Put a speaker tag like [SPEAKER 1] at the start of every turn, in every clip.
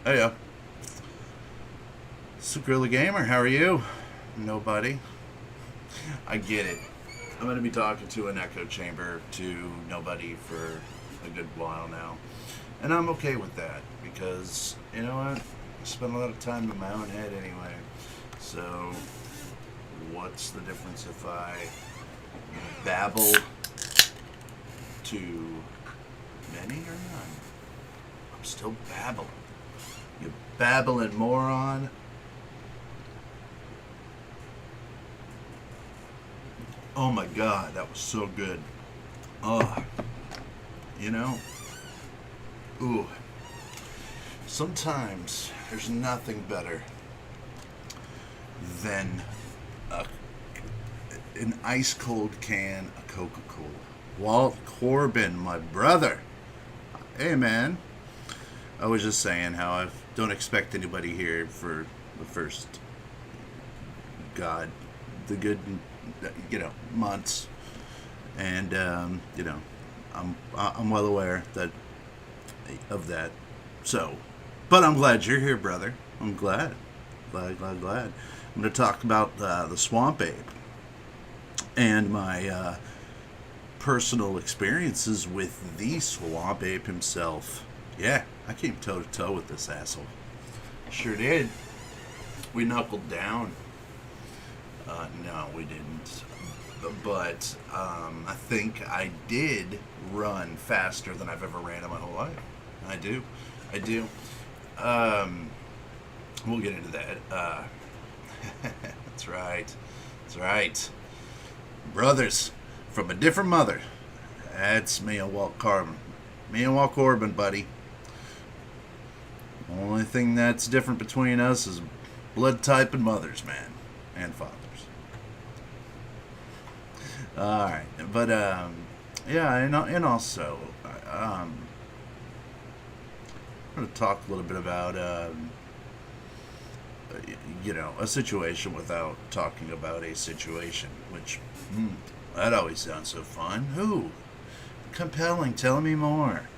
[SPEAKER 1] Hey, it's the Guerrilla Gamer. How are you? Nobody. I get it. I'm going to be talking to an echo chamber to nobody for a good while now. And I'm okay with that because, you know what? I spend a lot of time in my own head anyway. So, what's the difference if I babble to many or none? I'm still babbling. You babbling moron. Oh my god, that was so good. Oh, you know, ooh. Sometimes there's nothing better than a, an ice cold can of Coca Cola. Walt Corbin, my brother. Hey man, I was just saying how I don't expect anybody here for the first, God, the good, months, and I'm well aware that of that. So, but I'm glad you're here, brother. I'm glad. I'm going to talk about the Swamp Ape and my personal experiences with the Swamp Ape himself. Yeah, I came toe to toe with this asshole. Sure did. We knuckled down. No, we didn't. But I think I did run faster than I've ever ran in my whole life. I do. I do. Um, we'll get into that. That's right. That's right. Brothers from a different mother. That's me and Walt Corbin. Me and Walt Corbin, buddy. Only thing that's different between us is blood type and mothers, man. And fathers. Alright. But, yeah, and also, I'm going to talk a little bit about, a situation without talking about a situation, which, that always sounds so fun. Who? Compelling. Tell me more.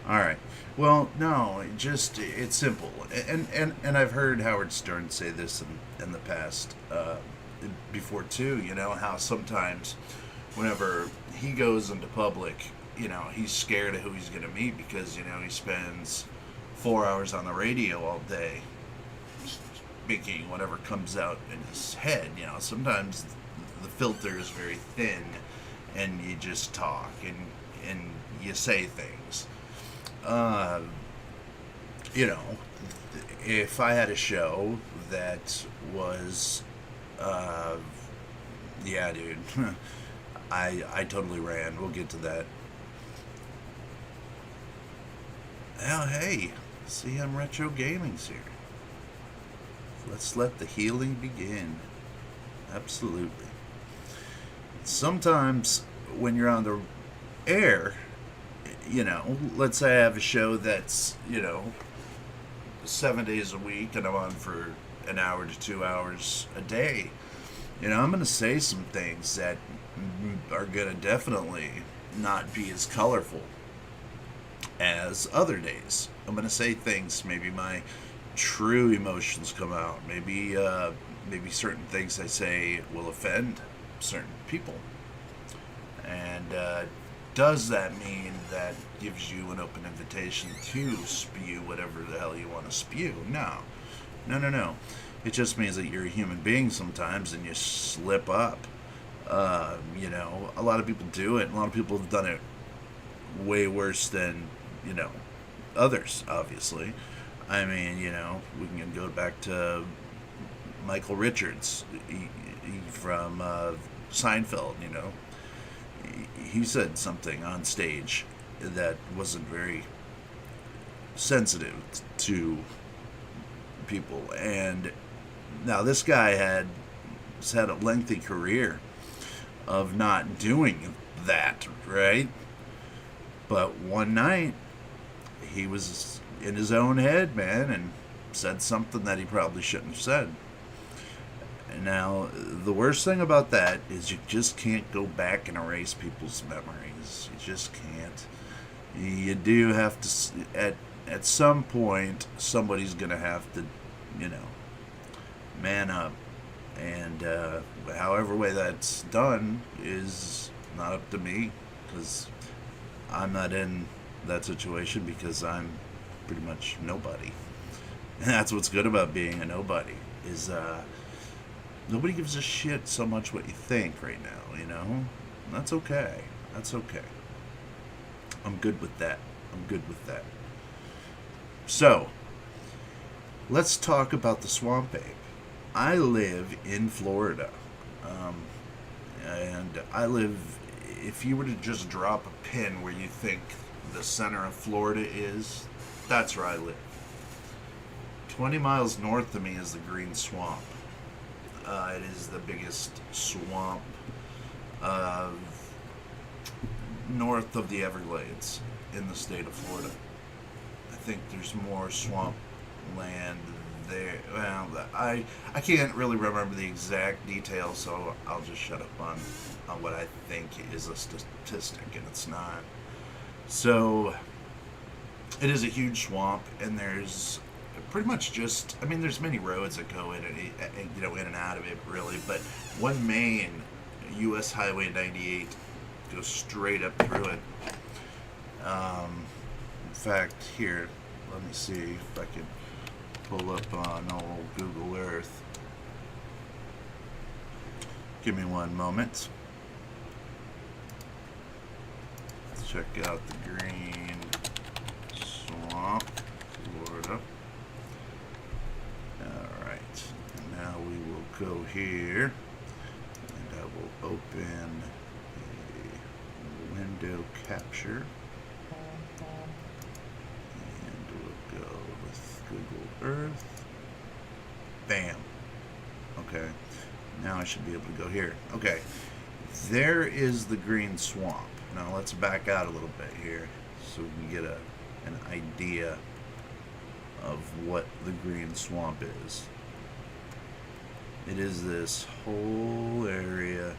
[SPEAKER 1] All right. Well, no, it's simple, and I've heard Howard Stern say this in the past, before too. You know how sometimes, whenever he goes into public, he's scared of who he's gonna meet because he spends 4 hours on the radio all day, speaking whatever comes out in his head. Sometimes the filter is very thin, and you just talk and you say things. Uh, you know, if I had a show that was, uh, yeah, dude, I totally ran. We'll get to that. Well, hey, see, I'm Retro Gaming's here. Let's let the healing begin. Absolutely. Sometimes when you're on the air, let's say I have a show that's, 7 days a week and I'm on for an hour to 2 hours a day. I'm going to say some things that are going to definitely not be as colorful as other days. I'm going to say things, maybe my true emotions come out. Maybe certain things I say will offend certain people. And does that mean that gives you an open invitation to spew whatever the hell you want to spew? No. No, no, no. It just means that you're a human being sometimes and you slip up. A lot of people do it. A lot of people have done it way worse than, others, obviously. I mean, we can go back to Michael Richards from Seinfeld. He said something on stage that wasn't very sensitive to people. And now this guy has had a lengthy career of not doing that, right? But one night, he was in his own head, man, and said something that he probably shouldn't have said. And now, the worst thing about that is you just can't go back and erase people's memories. You just can't. You do have to, at at some point, somebody's going to have to, you know, man up. And however way that's done is not up to me, because I'm not in that situation, because I'm pretty much nobody. And that's what's good about being a nobody, is nobody gives a shit so much what you think right now, you know? That's okay. That's okay. I'm good with that. I'm good with that. So, let's talk about the swamp ape. I live in Florida. And I live, if you were to just drop a pin where you think the center of Florida is, that's where I live. 20 miles north of me is the Green Swamp. It is the biggest swamp north of the Everglades in the state of Florida. I think there's more swamp land there. Well, I can't really remember the exact details, so I'll just shut up on what I think is a statistic, and it's not. So, it is a huge swamp, and there's pretty much just, I mean, there's many roads that go in and out of it, really, but one main, U.S. Highway 98, goes straight up through it. In fact, here, let me see if I can pull up on old Google Earth. Give me one moment. Let's check out the Green Swamp, Florida. Alright, and now we will go here, and I will open a window capture, and we'll go with Google Earth. Bam. Okay, now I should be able to go here. Okay, there is the Green Swamp. Now let's back out a little bit here so we can get an idea of what the Green Swamp is. It is this whole area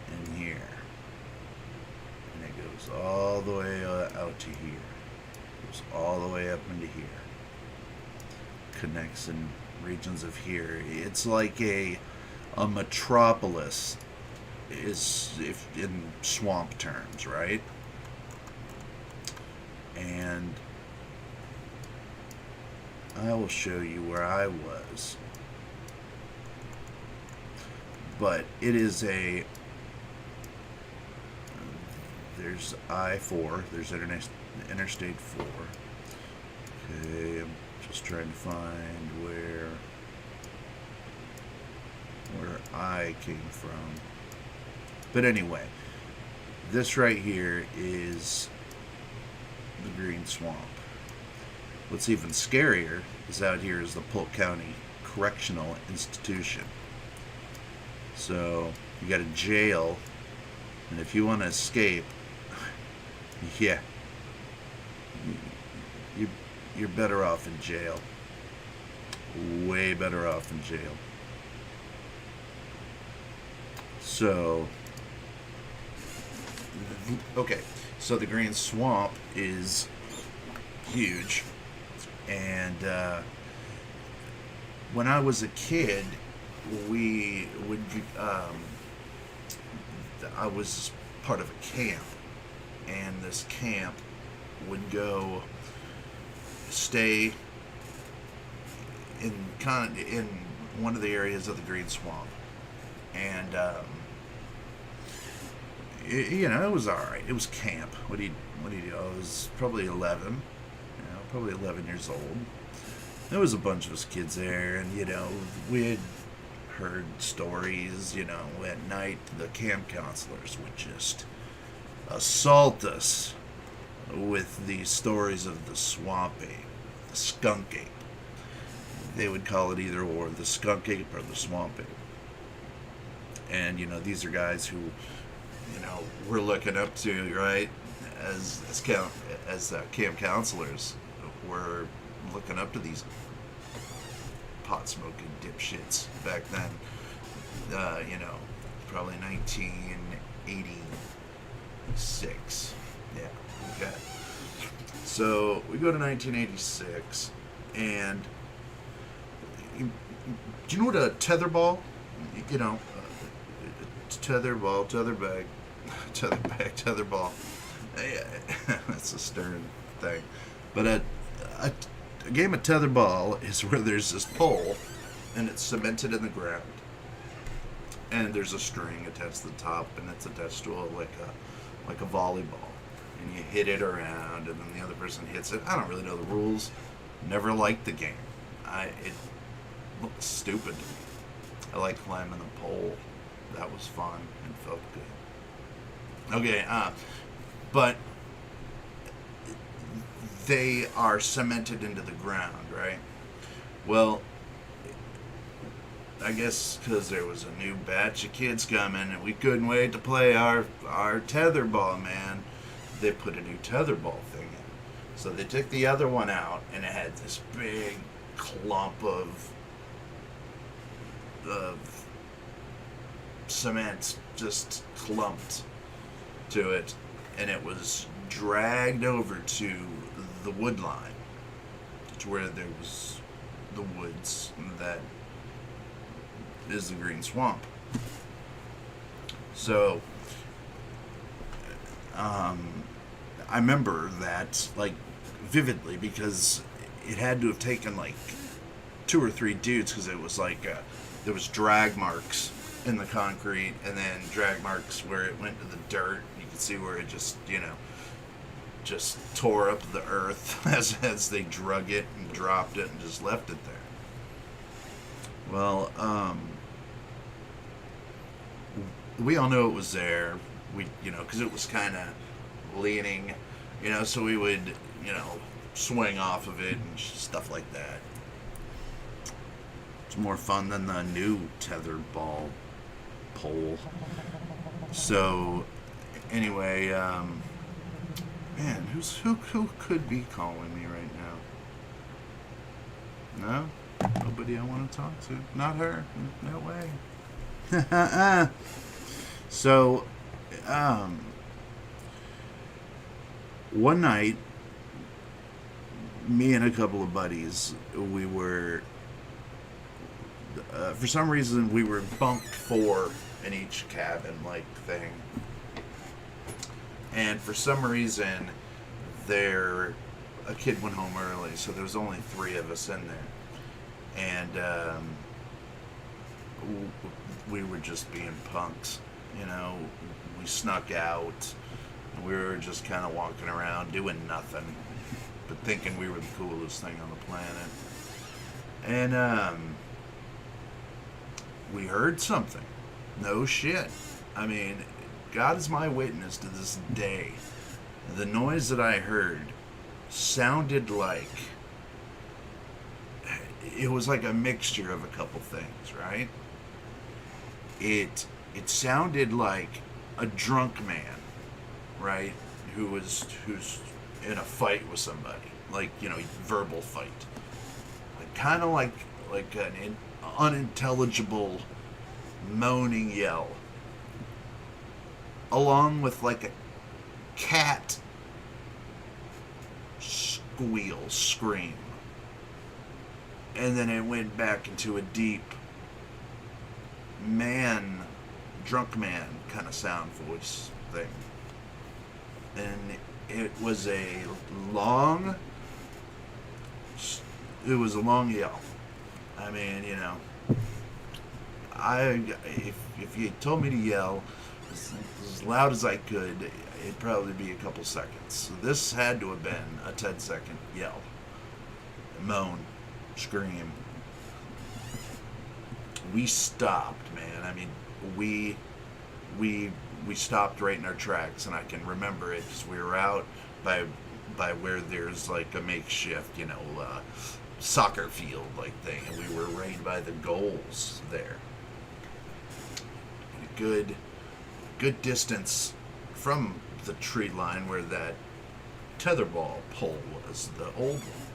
[SPEAKER 1] in here, and it goes all the way out to here. It goes all the way up into here. Connects in regions of here. It's like a metropolis is, if in swamp terms, right? And I will show you where I was. But it is there's I-4, there's Interstate 4. Okay, I'm just trying to find where I came from. But anyway, this right here is the Green Swamp. What's even scarier is out here is the Polk County Correctional Institution. So you got a jail, and if you want to escape, yeah, you're better off in jail. Way better off in jail. So, okay, so the Green Swamp is huge, and when I was a kid, we would I was part of a camp, and this camp would go stay in one of the areas of the Green Swamp, and it was all right. It was camp. What do you do? I was probably 11, probably 11 years old. There was a bunch of us kids there, and we had heard stories. At night the camp counselors would just assault us with these stories of the swamp ape, the skunk ape. They would call it either or, the skunk ape or the swamp ape. And these are guys who we're looking up to, right? As camp counselors, we're looking up to these pot smoking dipshits back then. Probably 1986. Yeah, okay. So we go to 1986, and do you know what a tetherball? You know, tetherball, tetherbag, tetherbag, tetherball. That's a stern thing. But a game of tetherball is where there's this pole, and it's cemented in the ground, and there's a string attached to the top, and it's attached to like a volleyball, and you hit it around, and then the other person hits it. I don't really know the rules. Never liked the game. It looked stupid to me. I like climbing the pole. That was fun and felt good. Okay, but they are cemented into the ground, right? Well, I guess because there was a new batch of kids coming and we couldn't wait to play our tetherball, man, they put a new tetherball thing in. So they took the other one out, and it had this big clump of cement just clumped to it, and it was dragged over to the wood line, to where there was the woods that is the green swamp. So I remember that like vividly, because it had to have taken like 2 or 3 dudes, because it was like there was drag marks in the concrete, and then drag marks where it went to the dirt. You could see where it just, just tore up the earth as they drug it and dropped it and just left it there. Well, we all knew it was there. We, because it was kind of leaning, so we would, swing off of it and stuff like that. It's more fun than the new tetherball pole. So, anyway, man, who could be calling me right now? No? Nobody I want to talk to. Not her. No way. So, one night, me and a couple of buddies, we were, for some reason, we were bunked 4 in each cabin-like thing. And for some reason, a kid went home early, so there was only 3 of us in there. And we were just being punks, we snuck out. We were just kind of walking around doing nothing, but thinking we were the coolest thing on the planet. And we heard something. No shit. I mean, God is my witness to this day. The noise that I heard sounded like, it was like a mixture of a couple things, right? It sounded like a drunk man, right? Who's in a fight with somebody, like, verbal fight, like, kind of like an unintelligible moaning yell, along with like a cat scream, and then it went back into a deep drunk man kind of sound voice thing. And it was a long yell. I mean, if you told me to yell as loud as I could, it'd probably be a couple seconds. So this had to have been a 10-second yell, moan, scream. We stopped, man. I mean, we stopped right in our tracks, and I can remember it because we were out by where there's like a makeshift, soccer field like thing, and we were right by the goals there. A good distance from the tree line where that tetherball pole was, the old one.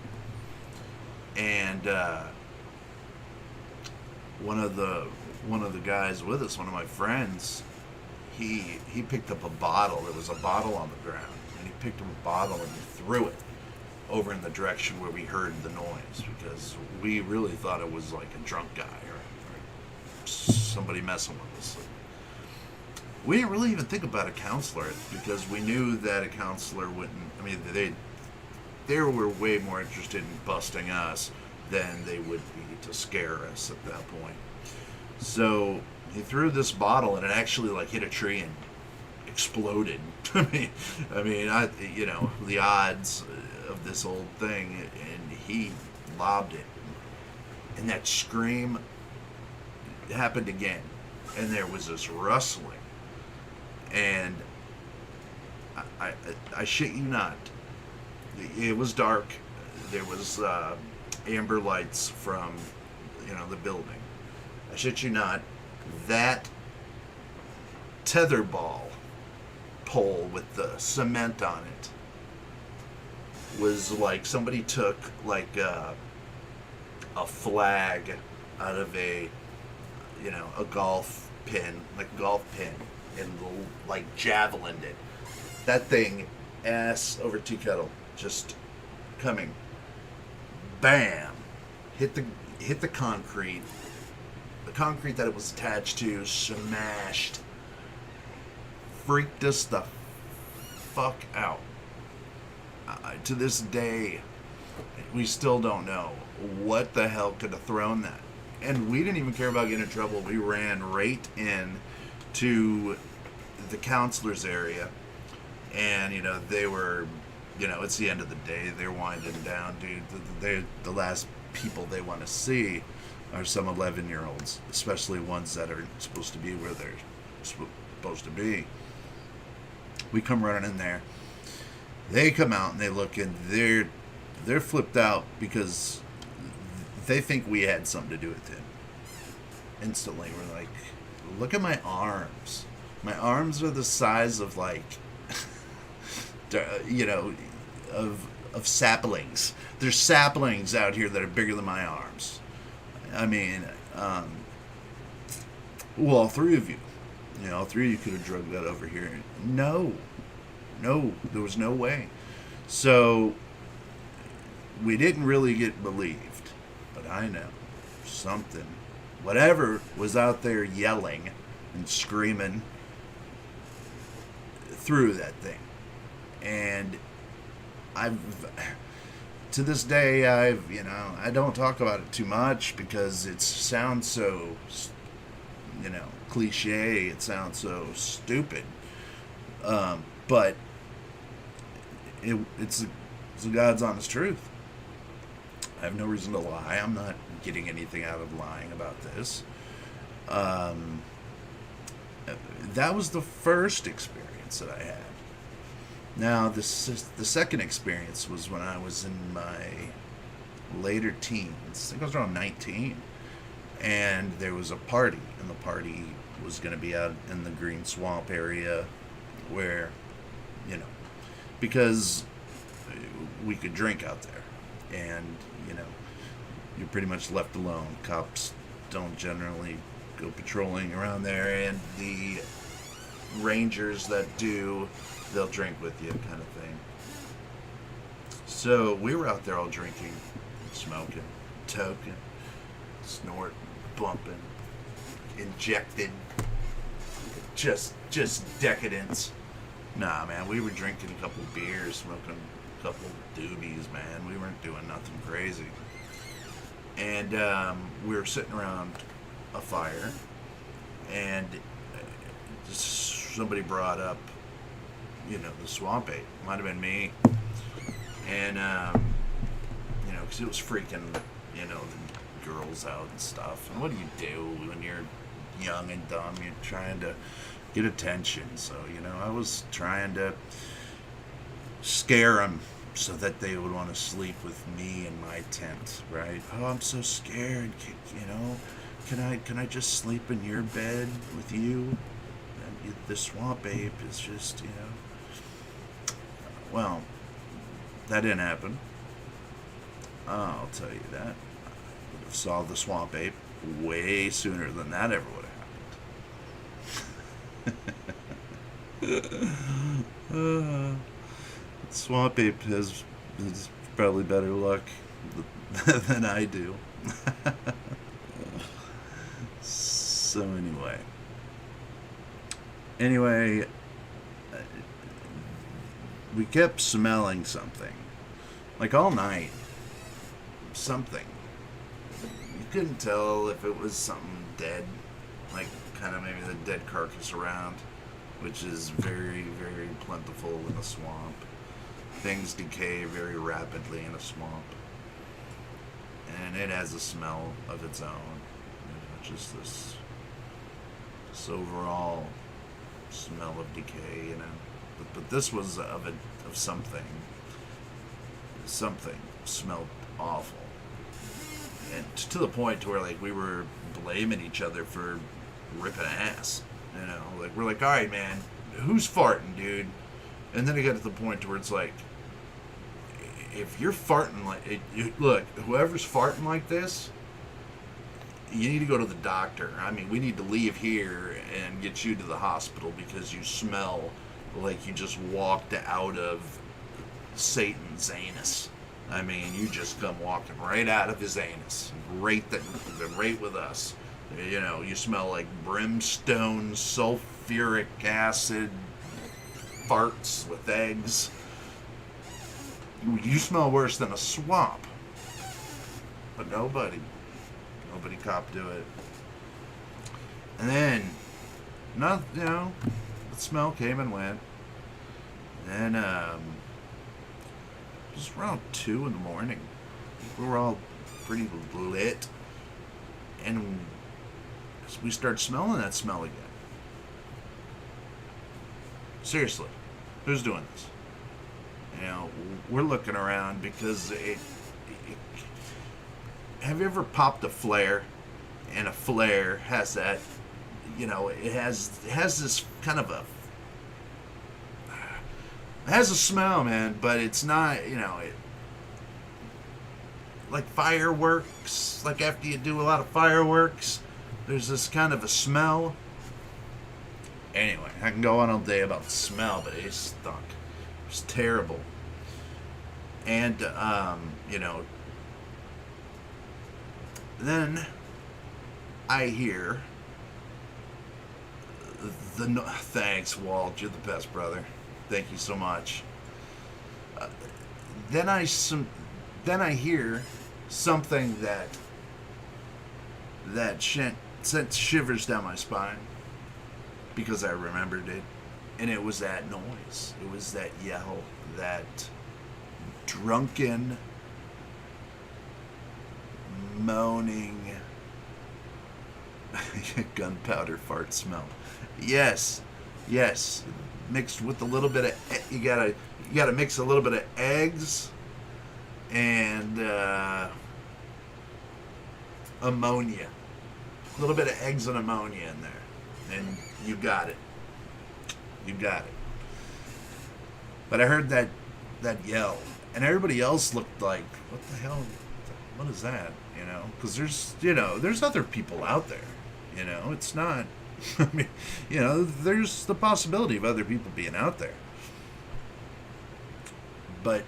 [SPEAKER 1] And one of the guys with us, one of my friends, he picked up a bottle. There was a bottle on the ground, and he picked up a bottle and he threw it over in the direction where we heard the noise, because we really thought it was like a drunk guy or somebody messing with us. We didn't really even think about a counselor, because we knew that a counselor wouldn't. I mean, they were way more interested in busting us than they would be to scare us at that point. So he threw this bottle and it actually like hit a tree and exploded. I mean, the odds of this old thing, and he lobbed it, and that scream happened again, and there was this rustling, and I shit you not, it was dark. There was amber lights from the building. I shit you not, that tetherball pole with the cement on it was like somebody took like a flag out of a golf pin, like a golf pin, and like javelined it. That thing, ass over tea kettle, just coming, bam, hit the concrete. The concrete that it was attached to smashed, freaked us the fuck out. To this day, we still don't know what the hell could have thrown that. And we didn't even care about getting in trouble. We ran right in to the counselor's area, and they were, it's the end of the day. They're winding down, dude. They're the last people they want to see are some 11-year-olds, especially ones that are supposed to be where they're supposed to be. We come running in there. They come out and they look, and they're flipped out because they think we had something to do with it. Instantly, we're like, look at my arms. My arms are the size of like, of saplings. There's saplings out here that are bigger than my arms. I mean, well, all three of you. All three of you could have drugged that over here. No, there was no way. So we didn't really get believed, but I know something, whatever was out there yelling and screaming through that thing. And to this day, I don't talk about it too much because it sounds so, cliche. It sounds so stupid. But it's the God's honest truth. I have no reason to lie. I'm not getting anything out of lying about this. That was the first experience that I had. Now, the second experience was when I was in my later teens. I think I was around 19. And there was a party. And the party was going to be out in the Green Swamp area where, because we could drink out there. And, you're pretty much left alone. Cops don't generally go patrolling around there. And the rangers that do, they'll drink with you, kind of thing. So we were out there all drinking, smoking, toking, snorting, bumping, injected, just decadence. Nah, man, we were drinking a couple beers, smoking a couple doobies, man. We weren't doing nothing crazy. And we were sitting around a fire, and somebody brought up, the swamp ape. Might have been me. And, because it was freaking, the girls out and stuff. And what do you do when you're young and dumb? You're trying to get attention. So, I was trying to scare them so that they would want to sleep with me in my tent, right? Oh, I'm so scared, Can I just sleep in your bed with you? And the swamp ape is just, Well, that didn't happen. I'll tell you that. I would have saw the swamp ape way sooner than that ever would have happened. Swamp Ape has probably better luck than I do. So anyway, we kept smelling something, like all night. Something. You couldn't tell if it was something dead, like kind of maybe the dead carcass around, which is very, very plentiful in a swamp. Things decay very rapidly in a swamp, and it has a smell of its own. Just this overall smell of decay, But this was of something. Something smelled awful, and to the point to where like we were blaming each other for ripping ass. Like we're like, all right, man, who's farting, dude? And then it got to the point to where it's like, if you're farting look, whoever's farting like this, you need to go to the doctor. I mean, we need to leave here and get you to the hospital because you smell like you just walked out of Satan's anus. I mean, you just come walking right out of his anus, right with us. You smell like brimstone, sulfuric acid, farts with eggs. You smell worse than a swamp. But nobody copped to it. And then, the smell came and went. And just around 2 in the morning, we were all pretty lit, and we started smelling that smell again. Seriously, who's doing this? We're looking around because have you ever popped a flare? And a flare has that, it has this kind of it has a smell, man, but it's not, like fireworks, like after you do a lot of fireworks, there's this kind of a smell. Anyway, I can go on all day about the smell, but it stunk. It was terrible. And, then I hear thanks, Walt, you're the best, brother. Thank you so much. Then I hear something that sent shivers down my spine because I remembered it, and it was that noise. It was that yell, that drunken, moaning, gunpowder fart smell. Yes, mixed with a little bit of, you gotta mix a little bit of eggs and ammonia, a little bit of eggs and ammonia in there, and you got it. But I heard that yell, and everybody else looked like, what the hell? What is that? Because there's other people out there. It's not. I mean, there's the possibility of other people being out there. But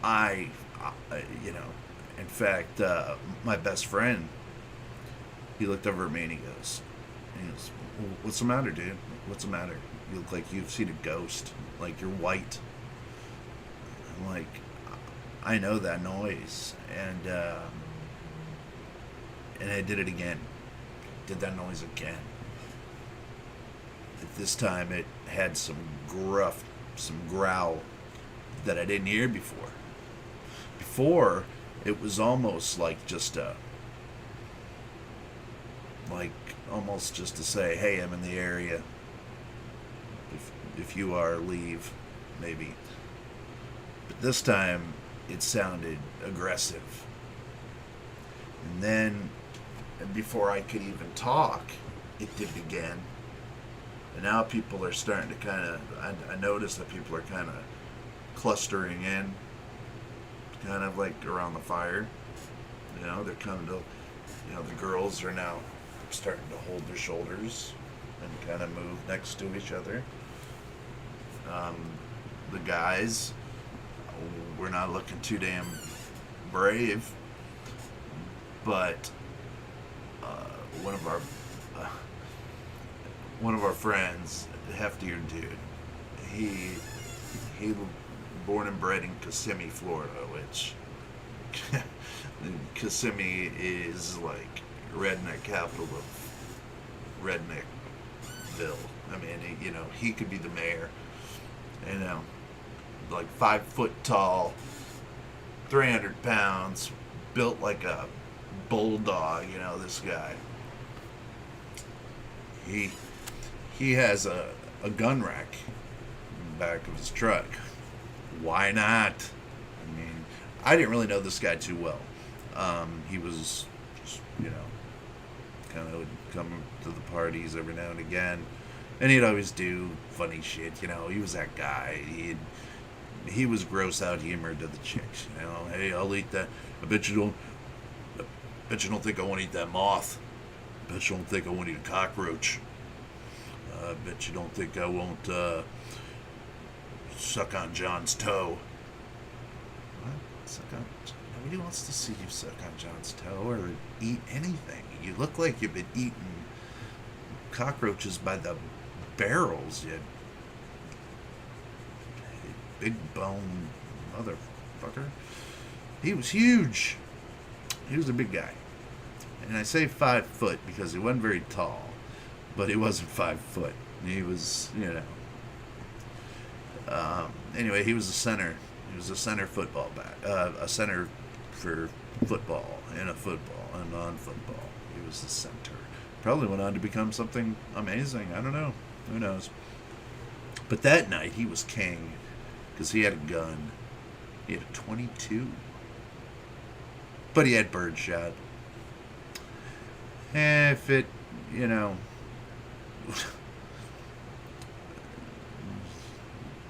[SPEAKER 1] in fact, my best friend, he looked over at me and he goes, "What's the matter, dude? What's the matter? You look like you've seen a ghost. Like you're white." I'm like, I know that noise, and I did it again. Did that noise again. This time it had some gruff, some growl that I didn't hear before. Before, it was almost like just almost just to say, hey, I'm in the area. If you are, leave, maybe. But this time, it sounded aggressive. And then, before I could even talk, it did it again. And now people are starting to kind of, I noticed that people are kind of clustering in, kind of like around the fire. They're coming to, the girls are now starting to hold their shoulders and kind of move next to each other. the guys were not looking too damn brave, but one of our one of our friends, heftier dude, he born and bred in Kissimmee, Florida, which Kissimmee is like redneck capital of Redneckville. I mean, he could be the mayor. Like 5 foot tall, 300 pounds, built like a bulldog. This guy. He has a gun rack in the back of his truck. Why not? I mean, I didn't really know this guy too well. He was just, kind of would come to the parties every now and again, and he'd always do funny shit. He was that guy. He was gross out humor to the chicks. Hey, I'll eat that. I bet you don't think I want to eat that moth. I bet you don't think I want to eat a cockroach. I bet you don't think I won't suck on John's toe. What? Suck on? Nobody wants to see you suck on John's toe or eat anything. You look like you've been eating cockroaches by the barrels, you big bone motherfucker. He was huge. He was a big guy. And I say 5 foot because he wasn't very tall, but he wasn't 5 foot. He was, anyway, he was a center. He was a center football back. A center for football and a football and non-football. He was the center. Probably went on to become something amazing. I don't know. Who knows? But that night he was king because he had a gun. He had a .22. But he had birdshot. If it,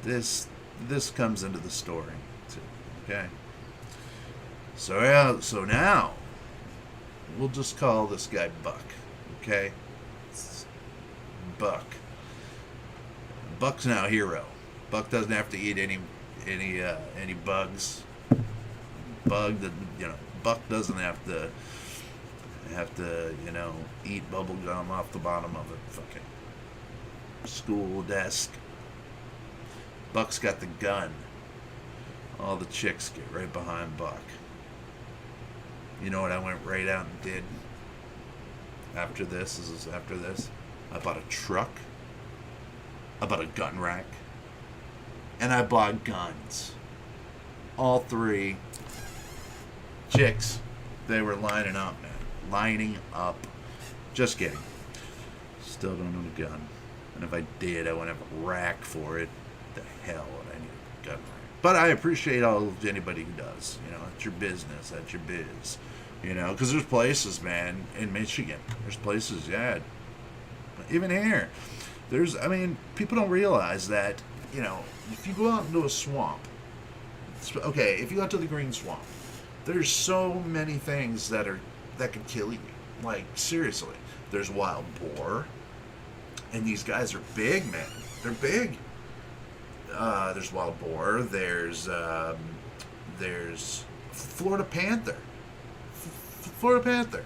[SPEAKER 1] this comes into the story too. Okay. So now we'll just call this guy Buck. Okay. Buck. Buck's now a hero. Buck doesn't have to eat any bugs. Buck doesn't have to eat bubble gum off the bottom of a fucking school desk. Buck's got the gun. All the chicks get right behind Buck. You know what I went right out and did after this? I bought a truck. I bought a gun rack. And I bought guns. All 3 chicks, they were lining up, man. Lining up. Just kidding. Still don't own a gun. And if I did, I wouldn't have a rack for it. The hell would I need a gun rack? But I appreciate anybody who does. That's your business. That's your biz. Because there's places, man, in Michigan. There's places, yeah. Even here. People don't realize that, if you go out into a swamp, if you go out to the green swamp, there's so many things that could kill you. Like, seriously. There's wild boar. And these guys are big, man. They're big. There's wild boar. There's Florida panther. Florida panther.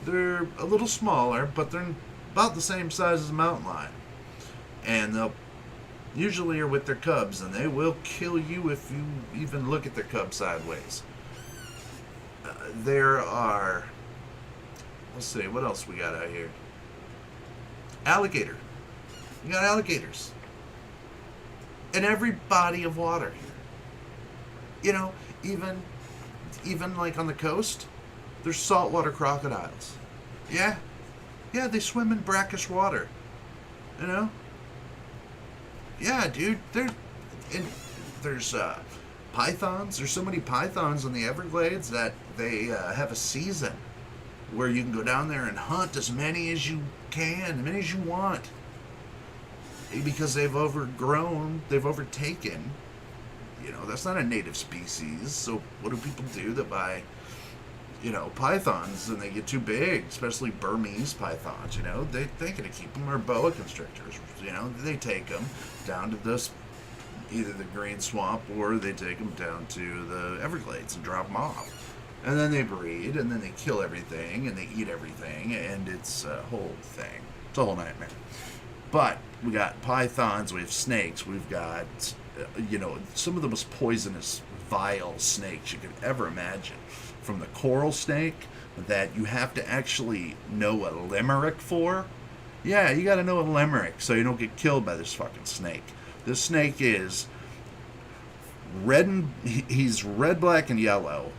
[SPEAKER 1] They're a little smaller, but they're about the same size as a mountain lion. And they'll usually are with their cubs, and they will kill you if you even look at their cub sideways. There are, let's see, what else we got out here? Alligator. You got alligators in every body of water here. Even like on the coast, there's saltwater crocodiles. Yeah, they swim in brackish water. Yeah, dude. There's pythons. There's so many pythons in the Everglades that they have a season where you can go down there and hunt as many as you can, as many as you want. Because they've overtaken. That's not a native species. So what do people do that buy, pythons and they get too big, especially Burmese pythons, they ain't gonna keep them, or boa constrictors, they take them down to this either the green swamp or they take them down to the Everglades and drop them off. And then they breed, and then they kill everything, and they eat everything, and it's a whole thing. It's a whole nightmare. But we got pythons, we have snakes, we've got, some of the most poisonous, vile snakes you could ever imagine. From the coral snake that you have to actually know a limerick for. Yeah, you got to know a limerick so you don't get killed by this fucking snake. This snake is he's red, black, and yellow.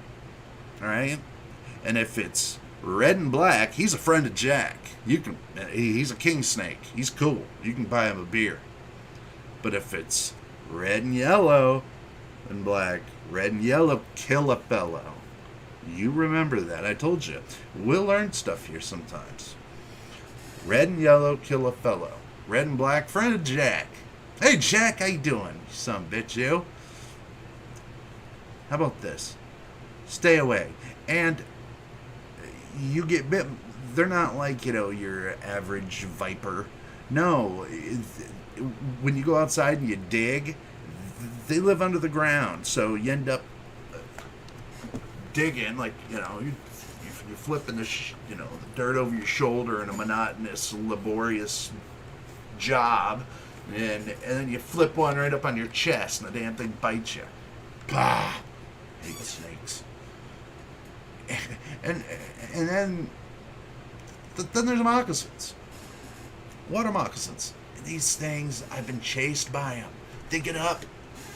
[SPEAKER 1] Alright? And if it's red and black, he's a friend of Jack. He's a king snake. He's cool. You can buy him a beer. But if it's red and yellow and black, red and yellow kill a fellow. You remember that. I told you. We'll learn stuff here sometimes. Red and yellow kill a fellow. Red and black, friend of Jack. Hey, Jack, how you doing? You son of a bitch, you. How about this? Stay away. And you get bit. They're not like, your average viper. No. When you go outside and you dig, they live under the ground. So you end up digging, like, you're flipping the dirt over your shoulder in a monotonous, laborious job, and then you flip one right up on your chest, and the damn thing bites you. Bah! I hate snakes. And then there's moccasins. Water moccasins. These things, I've been chased by them. Dig it up,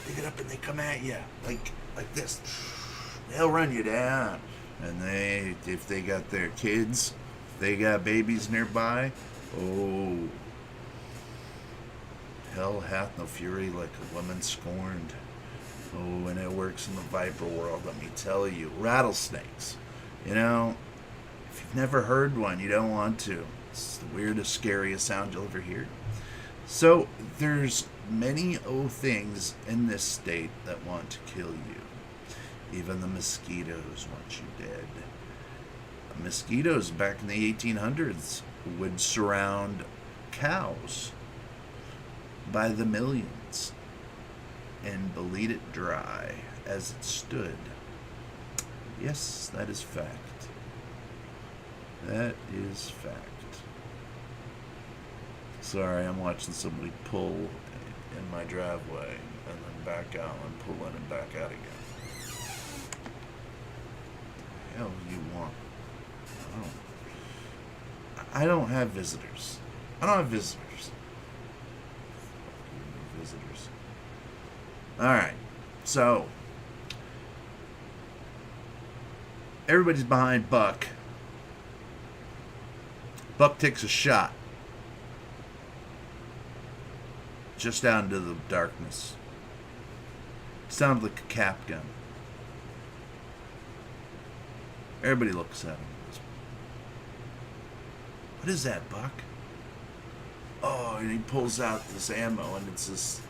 [SPEAKER 1] and they come at you like this. They'll run you down. And if they got their kids, they got babies nearby, oh, hell hath no fury like a woman scorned. Oh, and it works in the viper world, let me tell you. Rattlesnakes. If you've never heard one, you don't want to. It's the weirdest, scariest sound you'll ever hear. So, there's many things in this state that want to kill you. Even the mosquitoes want you dead. Mosquitoes back in the 1800s would surround cows by the millions and bleed it dry as it stood. Yes, that is fact. That is fact. Sorry, I'm watching somebody pull in my driveway and then back out and pull in and back out again. What the hell do you want? I don't have visitors. Alright, so everybody's behind Buck. Buck takes a shot. Just out into the darkness. Sounded like a cap gun. Everybody looks at him. What is that, Buck? Oh, and he pulls out this ammo, and it's this,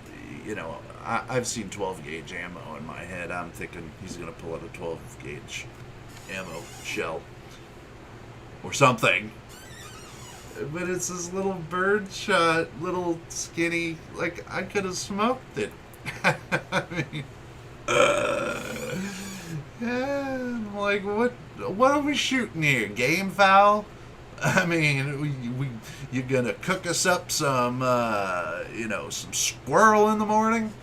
[SPEAKER 1] I've seen 12 gauge ammo in my head. I'm thinking he's going to pull out a 12 gauge ammo shell or something. But it's this little bird shot, little skinny, like I could have smoked it. I mean, I'm like, what are we shooting here? Game foul? I mean, you're gonna cook us up some, some squirrel in the morning?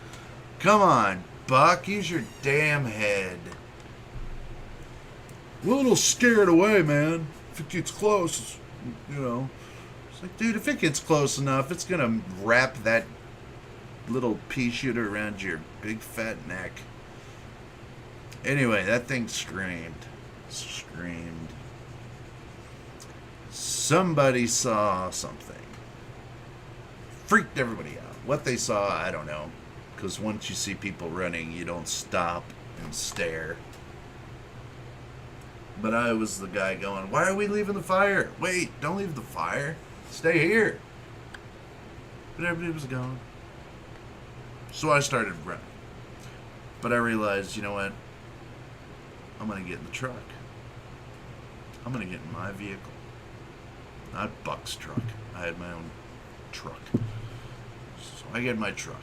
[SPEAKER 1] Come on, Buck, use your damn head. A little scared away, man. If it gets close, It's like, dude, if it gets close enough, it's gonna wrap that little pea shooter around your big fat neck. Anyway, that thing screamed. Somebody saw something. Freaked everybody out. What they saw, I don't know. Because once you see people running, you don't stop and stare. But I was the guy going, why are we leaving the fire? Wait, don't leave the fire. Stay here. But everybody was gone. So I started running. But I realized, you know what? I'm going to get in the truck. I'm going to get in my vehicle. Not Buck's truck. I had my own truck. So I get in my truck.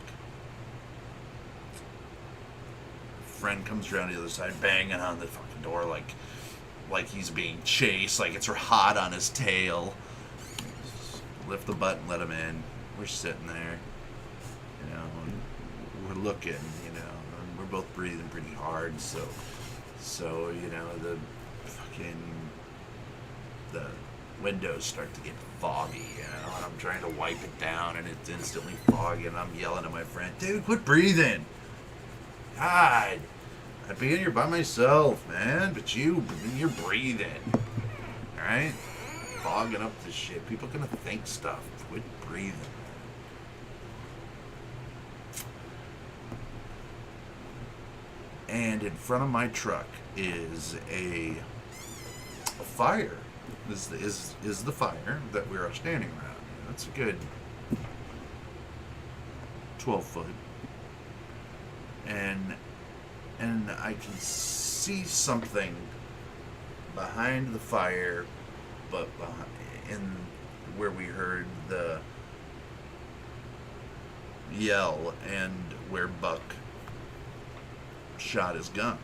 [SPEAKER 1] friend comes around the other side, banging on the fucking door like he's being chased, like it's hot on his tail. Lift the button, let him in. We're sitting there, you know, and we're looking, you know, and we're both breathing pretty hard, so you know, the windows start to get foggy, you know, and I'm trying to wipe it down, and it's instantly foggy, and I'm yelling at my friend, dude, quit breathing. God, I'd be in here by myself, man, but you're breathing, all right? Fogging up this shit. People are gonna think stuff. Quit breathing. And in front of my truck is a fire. Is the fire that we are standing around. That's a good 12 foot. And I can see something behind the fire, but in where we heard the yell and where Buck shot his gun.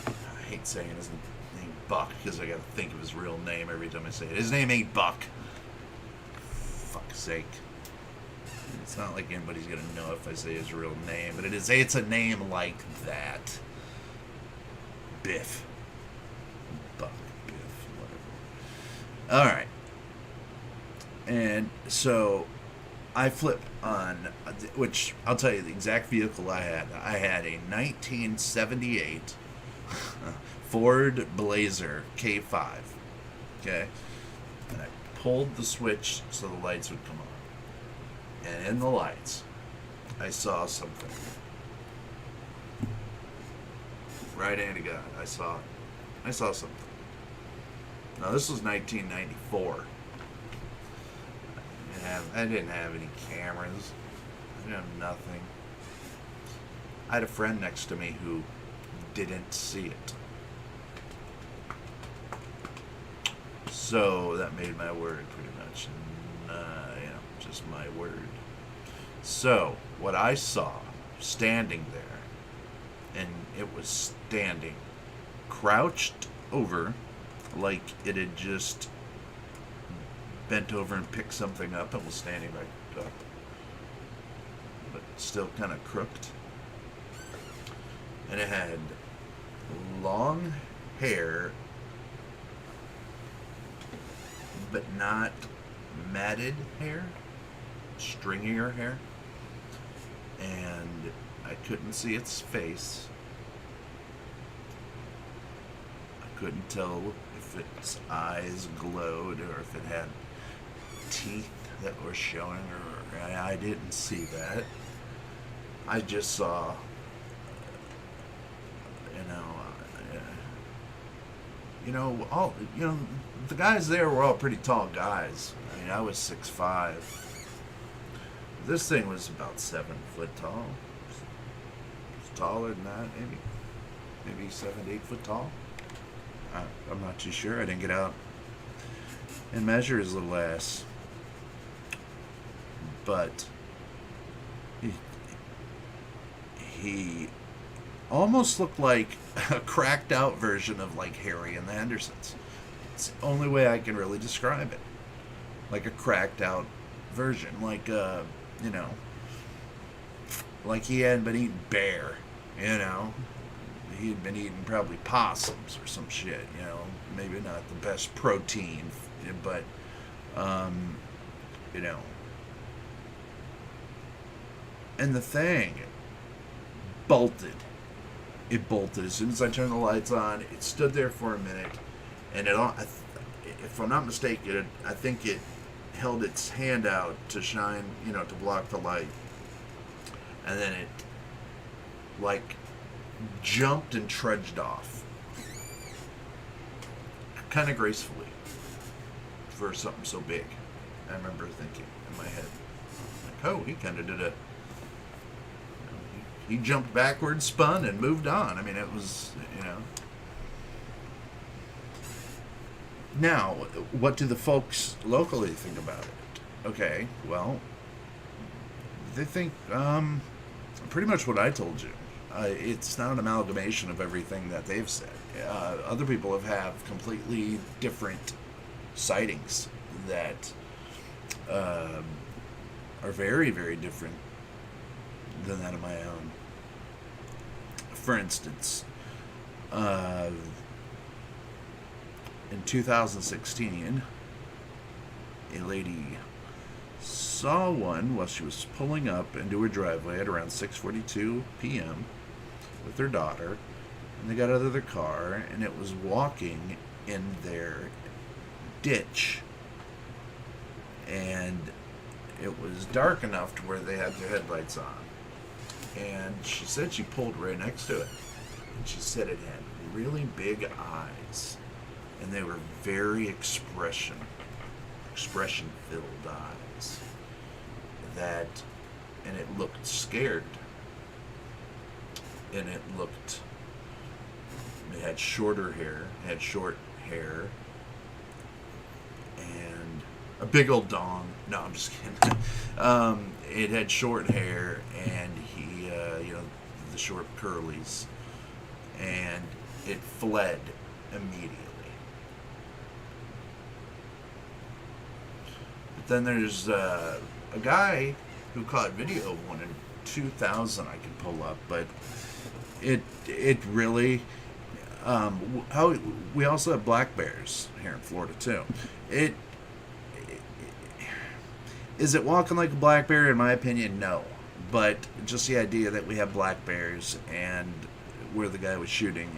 [SPEAKER 1] I hate saying his name Buck because I gotta think of his real name every time I say it. His name ain't Buck. Fuck's sake. It's not like anybody's gonna know if I say his real name, but it's a name like that. Biff. Buck, Biff, whatever. Alright. And so I flip on, which I'll tell you the exact vehicle I had. I had a 1978 Ford Blazer K5. Okay? And I pulled the switch so the lights would come on. And in the lights, I saw something. Right hand to God, I saw something. Now this was 1994. I didn't have any cameras. I didn't have nothing. I had a friend next to me who didn't see it. So that made my word pretty much. And, you know, just my word. So what I saw standing there, and it was standing crouched over like it had just bent over and picked something up and was standing right up, but still kind of crooked. And it had long hair, but not matted hair, stringier hair. And I couldn't see its face. I couldn't tell if its eyes glowed or if it had teeth that were showing, or I didn't see that. I just saw, the guys there were all pretty tall guys. I mean, I was 6'5". This thing was about 7 foot tall. It's taller than that, maybe 7 to 8 foot tall. I'm not too sure. I didn't get out and measure his little ass. But he almost looked like a cracked out version of like Harry and the Hendersons. It's the only way I can really describe it. Like a cracked out version. Like like he hadn't been eating bear, He'd been eating probably possums or some shit, Maybe not the best protein, but, And the thing bolted. It bolted. As soon as I turned the lights on, it stood there for a minute, and if I'm not mistaken, I think it held its hand out to shine, to block the light. And then it, jumped and trudged off. Kind of gracefully. For something so big. I remember thinking in my head, oh, he kind of did a... He jumped backwards, spun, and moved on. I mean, it was, Now, what do the folks locally think about it? Okay, well, they think pretty much what I told you. It's not an amalgamation of everything that they've said. Other people have completely different sightings that um, are very, very different than that of my own. For instance, uh, in 2016, a lady saw one while she was pulling up into her driveway at around 6:42 p.m. with her daughter, and they got out of their car, and it was walking in their ditch, and it was dark enough to where they had their headlights on. And she said she pulled right next to it, and she said it had really big eyes, and they were very expression filled eyes, that, and it looked scared, and it had short hair, and a big old dong. No, I'm just kidding. It had short hair, and the short curlies, and it fled immediately. But then there's a guy who caught video of one in 2000. I can pull up, but it really. How we also have black bears here in Florida too. Is it walking like a black bear? In my opinion, no. But just the idea that we have black bears and where the guy was shooting,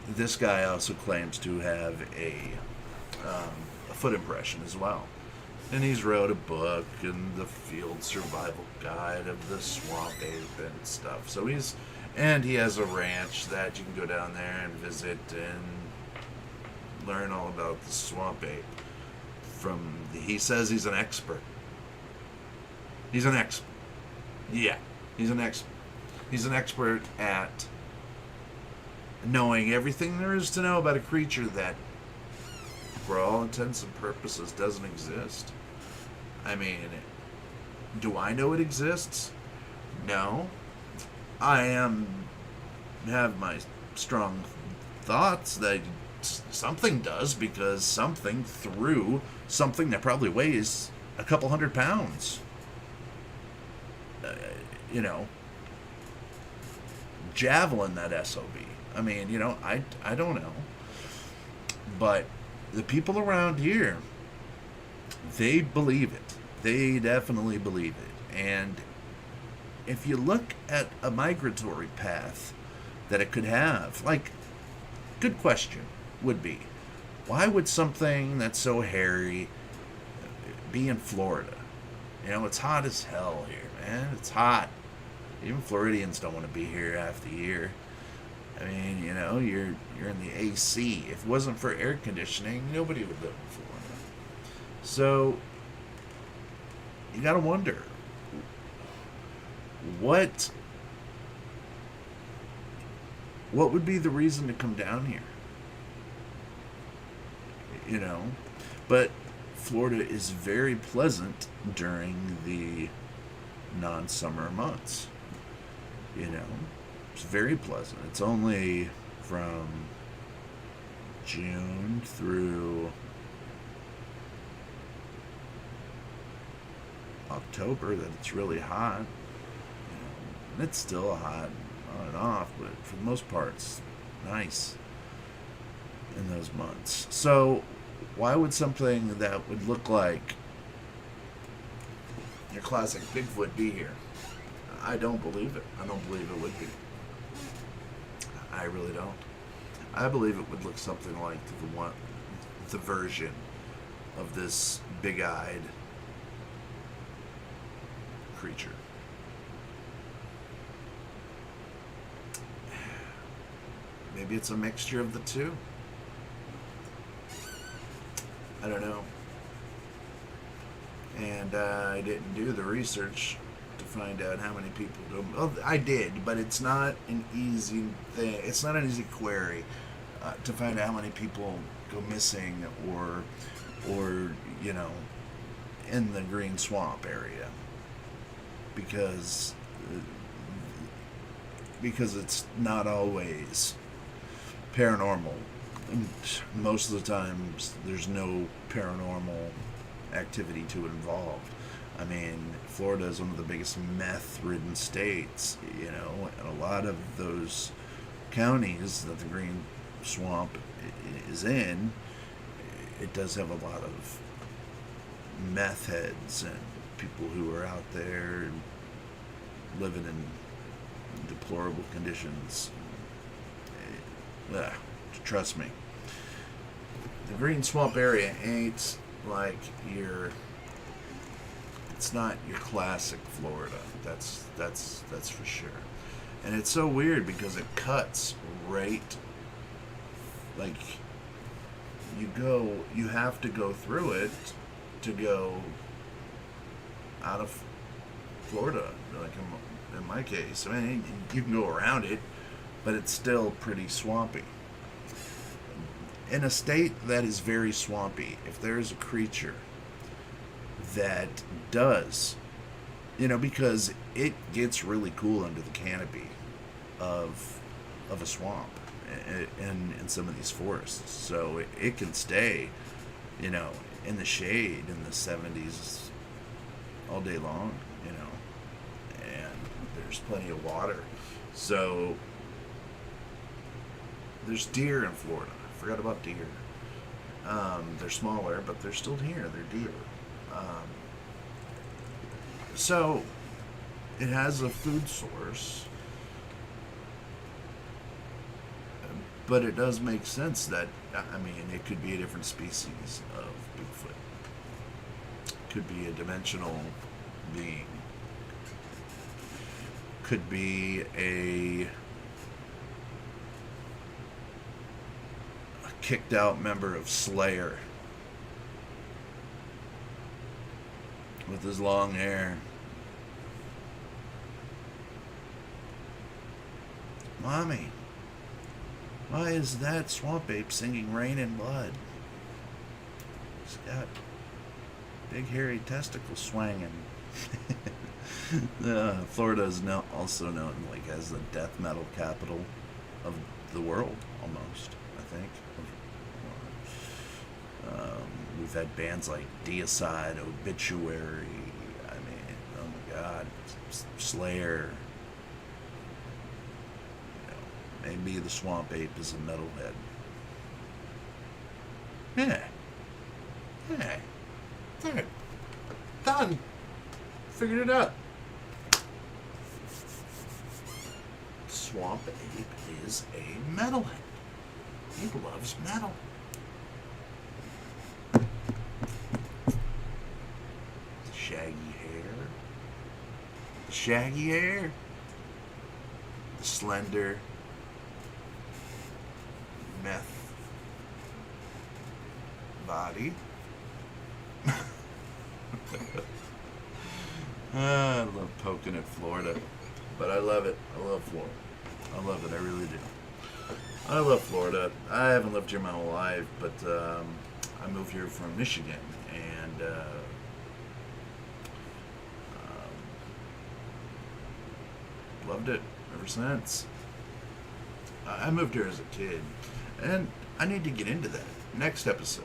[SPEAKER 1] this guy also claims to have a foot impression as well. And he's wrote a book and the Field Survival Guide of the Swamp Ape and stuff. So he has a ranch that you can go down there and visit and learn all about the swamp ape. He says he's an expert. He's an expert. Yeah, he's an expert. He's an expert at knowing everything there is to know about a creature that, for all intents and purposes, doesn't exist. I mean, do I know it exists? No. I have my strong thoughts that something does, because something threw something that probably weighs a couple 100 pounds. Javelin that SOB. I mean, I don't know. But the people around here, they believe it. They definitely believe it. And if you look at a migratory path that it could have, good question would be, why would something that's so hairy be in Florida? It's hot as hell here, man. It's hot. Even Floridians don't want to be here half the year. I mean, you're in the AC. If it wasn't for air conditioning, nobody would live in Florida. So, you gotta wonder, what would be the reason to come down here? But Florida is very pleasant during the non-summer months. It's very pleasant. It's only from June through October that it's really hot. And it's still hot on and off, but for the most part, it's nice in those months. So, why would something that would look like your classic Bigfoot be here? I don't believe it. I don't believe it would be. I really don't. I believe it would look something like the version of this big-eyed creature. Maybe it's a mixture of the two. I don't know. And I didn't do the research to find out how many people go. Well, I did, but it's not an easy thing. It's not an easy query to find out how many people go missing or in the green swamp area, because because it's not always paranormal. Most of the times, there's no paranormal activity to it involved. I mean, Florida is one of the biggest meth-ridden states, and a lot of those counties that the Green Swamp is in, it does have a lot of meth heads and people who are out there living in deplorable conditions. Trust me. The Green Swamp area ain't like it's not your classic Florida. That's for sure. And it's so weird because it cuts right, like, you have to go through it to go out of Florida, like in my case. I mean, you can go around it, but it's still pretty swampy. In a state that is very swampy, if there's a creature that does, because it gets really cool under the canopy of a swamp in some of these forests, so it can stay, in the shade in the 70s all day long, and there's plenty of water. So there's deer in Florida. I forgot about deer. They're smaller, but they're still here. They're deer. So it has a food source, but it does make sense that, it could be a different species of Bigfoot. Could be a dimensional being. Could be a kicked out member of Slayer with his long hair. Mommy, why is that swamp ape singing Rain and Blood? He's got big hairy testicles swinging. Florida is now also known as the death metal capital of the world, almost, I think. We've had bands like Deicide, Obituary, oh my God, Slayer. Maybe the swamp ape is a metalhead. Yeah. There. Done. Figured it out. Swamp ape is a metalhead. He loves metal. Shaggy hair, the slender meth body. I love poking at Florida, but I love it. I love Florida. I love it. I really do. I love Florida. I haven't lived here my whole life, but I moved here from Michigan, and loved it ever since. I moved here as a kid, and I need to get into that. Next episode,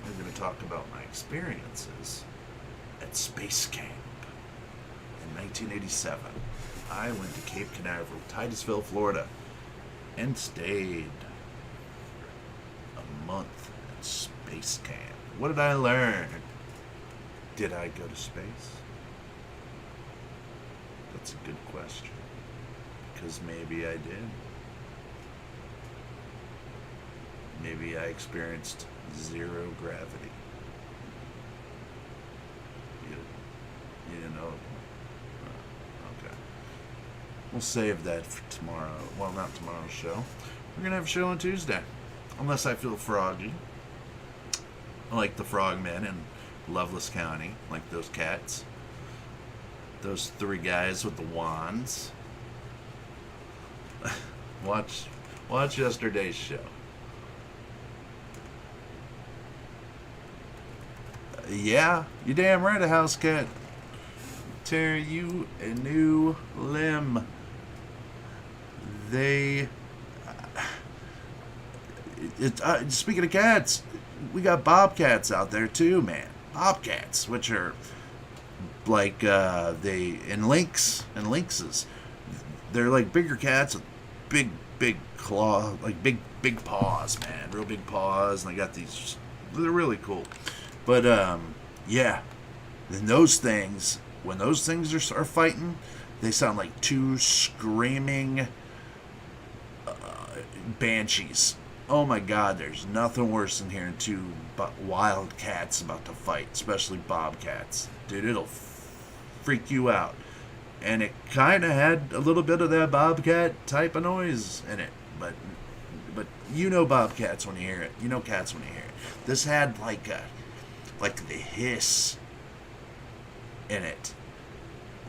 [SPEAKER 1] we're going to talk about my experiences at Space Camp in 1987. I went to Cape Canaveral, Titusville, Florida, and stayed a month at Space Camp. What did I learn? Did I go to space? That's a good question. Because maybe I did. Maybe I experienced zero gravity. You didn't know? Okay. We'll save that for tomorrow. Well, not tomorrow's show. We're going to have a show on Tuesday. Unless I feel froggy. Like the frogmen in Loveless County. Like those cats. Those three guys with the wands. Watch yesterday's show. Yeah, you damn right, a house cat. Tear you a new limb. they speaking of cats, we got bobcats out there too, man. Bobcats, which are like they and lynxes. They're like bigger cats with big claw, like big paws, man, real big paws, and they got these. They're really cool, but yeah. Then those things, when those things are fighting, they sound like two screaming banshees. Oh my God, there's nothing worse than hearing two wild cats about to fight, especially bobcats. Dude, it'll freak you out. And it kind of had a little bit of that bobcat type of noise in it, but you know bobcats when you hear it. You know cats when you hear it. This had like the hiss in it,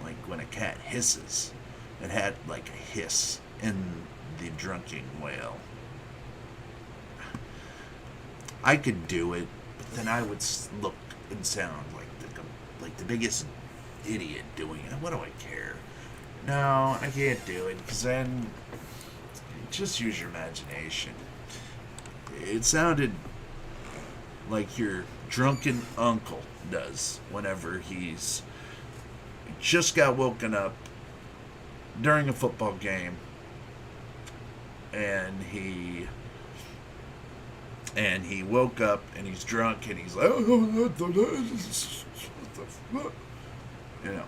[SPEAKER 1] like when a cat hisses. It had like a hiss in the drunken wail. I could do it, but then I would look and sound like the biggest idiot doing it. What do I care? No, I can't do it, because then just use your imagination. It sounded like your drunken uncle does whenever he's just got woken up during a football game, and he woke up and he's drunk and he's like, and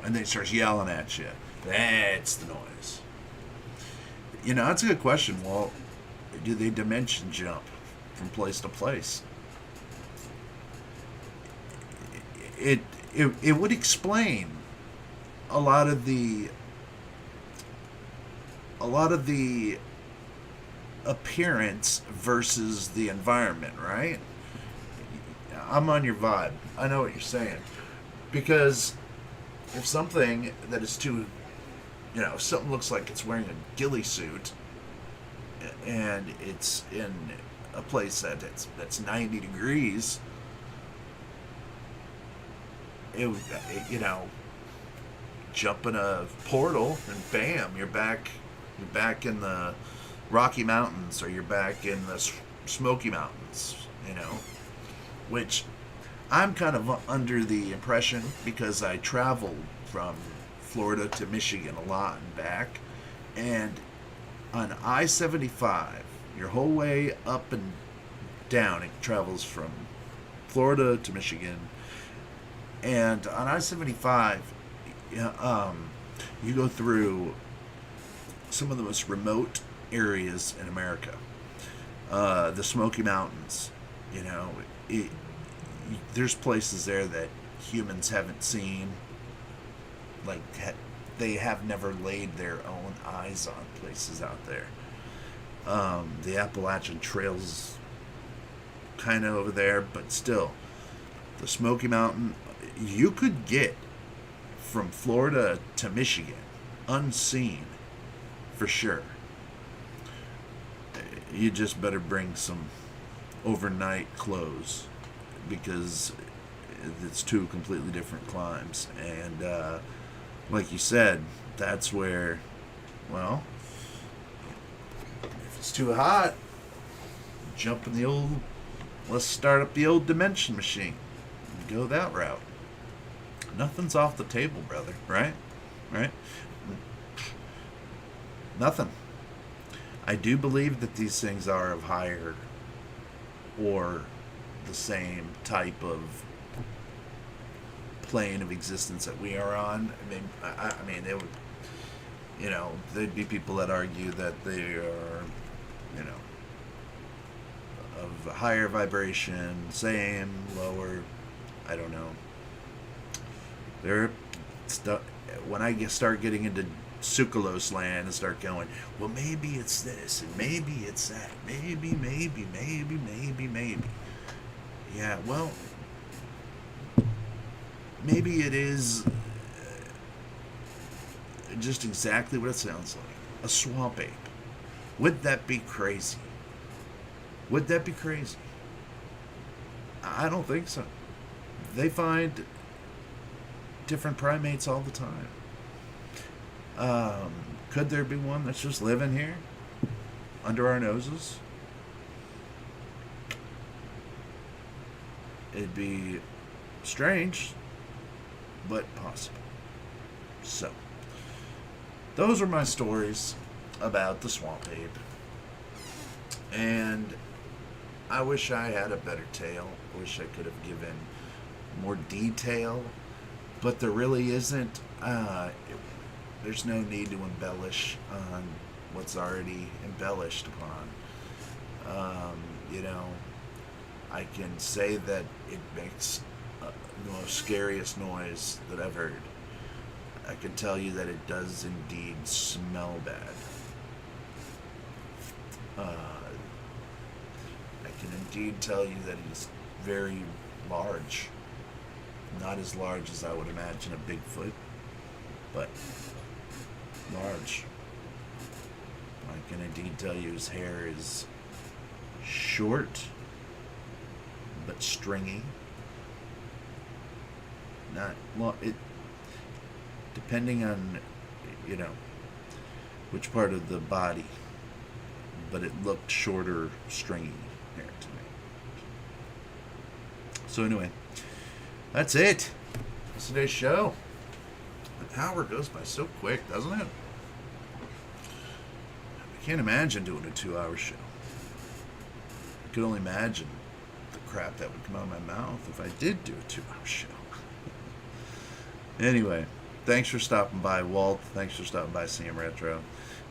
[SPEAKER 1] then he starts yelling at you. That's the noise. That's a good question. Well, do they dimension jump from place to place? It would explain a lot of the appearance versus the environment, right? I'm on your vibe. I know what you're saying. Because if something that is too, if something looks like it's wearing a ghillie suit and it's in a place that's 90 degrees, jump in a portal and bam, you're back in the Rocky Mountains, or you're back in the Smoky Mountains, which I'm kind of under the impression, because I traveled from Florida to Michigan a lot and back, and on I-75, your whole way up and down, it travels from Florida to Michigan, and on I-75, you go through some of the most remote areas in America. The Smoky Mountains, there's places there that humans haven't seen. Like, they have never laid their own eyes on places out there. The Appalachian Trail's kind of over there, but still, the Smoky Mountain, you could get from Florida to Michigan unseen, for sure. You just better bring some overnight clothes, because it's two completely different climes. And like you said, that's where, well, if it's too hot, jump in the old, let's start up the old dimension machine and go that route. Nothing's off the table, brother, right? Nothing. I do believe that these things are of higher or the same type of plane of existence that we are on. I mean, they would, there'd be people that argue that they are, of higher vibration, same, lower, I don't know. When I start getting into Sukalos land and start going, well, maybe it's this and maybe it's that, maybe. Yeah, well, maybe it is just exactly what it sounds like, a swamp ape. Would that be crazy? I don't think so. They find different primates all the time. Could there be one that's just living here? under our noses. It'd be strange, but possible. So, those are my stories about the swamp ape. And I wish I had a better tale. I wish I could have given more detail, but there really isn't. There's no need to embellish on what's already embellished upon. You know, I can say that it makes the most scariest noise that I've heard. I can tell you that it does indeed smell bad. I can indeed tell you that it is very large. Not as large as I would imagine a Bigfoot, but large. I can indeed tell you his hair is short, but stringy. Not long. It depending on, you know, which part of the body, but it looked shorter, stringy hair to me. So anyway, that's it. That's today's show. An hour goes by so quick, doesn't it? I can't imagine doing a 2-hour show. I could only imagine the crap that would come out of my mouth if I did do a 2-hour show. Anyway, thanks for stopping by, Walt. Thanks for stopping by CM Retro.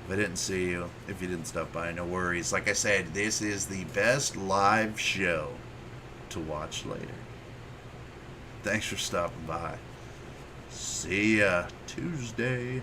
[SPEAKER 1] If I didn't see you, if you didn't stop by, no worries. Like I said, this is the best live show to watch later. Thanks for stopping by. See ya Tuesday.